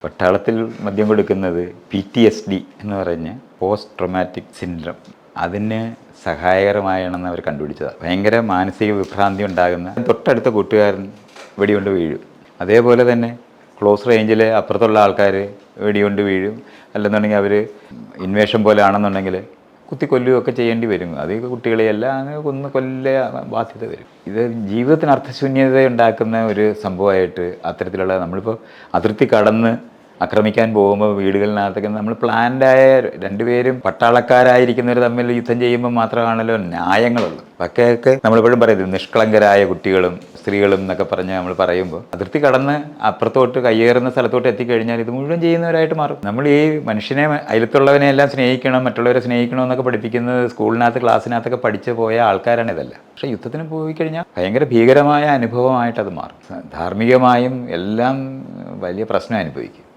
പട്ടാളത്തിൽ മദ്യം കൊടുക്കുന്നത് PTSD എന്ന് പറഞ്ഞ പോസ്റ്റ് ട്രോമാറ്റിക് സിൻഡ്രം അതിന് സഹായകരമായാണെന്ന് അവർ കണ്ടുപിടിച്ചതാണ്. ഭയങ്കര മാനസിക വിഭ്രാന്തി ഉണ്ടാകുന്ന തൊട്ടടുത്ത കൂട്ടുകാരൻ വെടികൊണ്ട് വീഴും. അതേപോലെ തന്നെ ക്ലോസ് റേഞ്ചിൽ അപ്പുറത്തുള്ള ആൾക്കാർ വെടികൊണ്ട് വീഴും. അല്ലെന്നുണ്ടെങ്കിൽ അവർ ഇൻവേഷൻ പോലെ ആണെന്നുണ്ടെങ്കിൽ കുത്തിക്കൊല്ലുകയൊക്കെ ചെയ്യേണ്ടി വരും. അത് കുട്ടികളെയെല്ലാം അങ്ങനെ കൊല്ല ബാധ്യത വരും. ഇത് ജീവിതത്തിന് അർത്ഥശൂന്യത ഉണ്ടാക്കുന്ന ഒരു സംഭവമായിട്ട് അത്തരത്തിലുള്ള നമ്മളിപ്പോൾ അതിർത്തി കടന്ന് ആക്രമിക്കാൻ പോകുമ്പോൾ വീടുകളിനകത്തൊക്കെ നമ്മൾ പ്ലാൻഡായ രണ്ടുപേരും പട്ടാളക്കാരായിരിക്കുന്നവർ തമ്മിൽ യുദ്ധം ചെയ്യുമ്പോൾ മാത്രമാണല്ലോ ന്യായങ്ങളുള്ളത്. ബാക്കിയൊക്കെ നമ്മളിപ്പോഴും പറയുന്നത് നിഷ്കളങ്കരായ കുട്ടികളും സ്ത്രീകളും എന്നൊക്കെ പറഞ്ഞ് നമ്മൾ പറയുമ്പോൾ അതിർത്തി കടന്ന് അപ്പുറത്തോട്ട് കയ്യേറുന്ന സ്ഥലത്തോട്ട് എത്തിക്കഴിഞ്ഞാൽ ഇത് മുഴുവൻ ചെയ്യുന്നവരായിട്ട് മാറും. നമ്മൾ ഈ മനുഷ്യനെ അയലത്തുള്ളവനെ എല്ലാം സ്നേഹിക്കണം, മറ്റുള്ളവരെ സ്നേഹിക്കണം എന്നൊക്കെ പഠിപ്പിക്കുന്നത് സ്കൂളിനകത്ത് ക്ലാസ്സിനകത്തൊക്കെ പഠിച്ചു പോയ ആൾക്കാരാണ് ഇതല്ല. പക്ഷേ യുദ്ധത്തിന് പോയി കഴിഞ്ഞാൽ ഭയങ്കര ഭീകരമായ അനുഭവമായിട്ട് അത് മാറും. ധാർമ്മികമായും എല്ലാം വലിയ പ്രശ്നം അനുഭവിക്കും.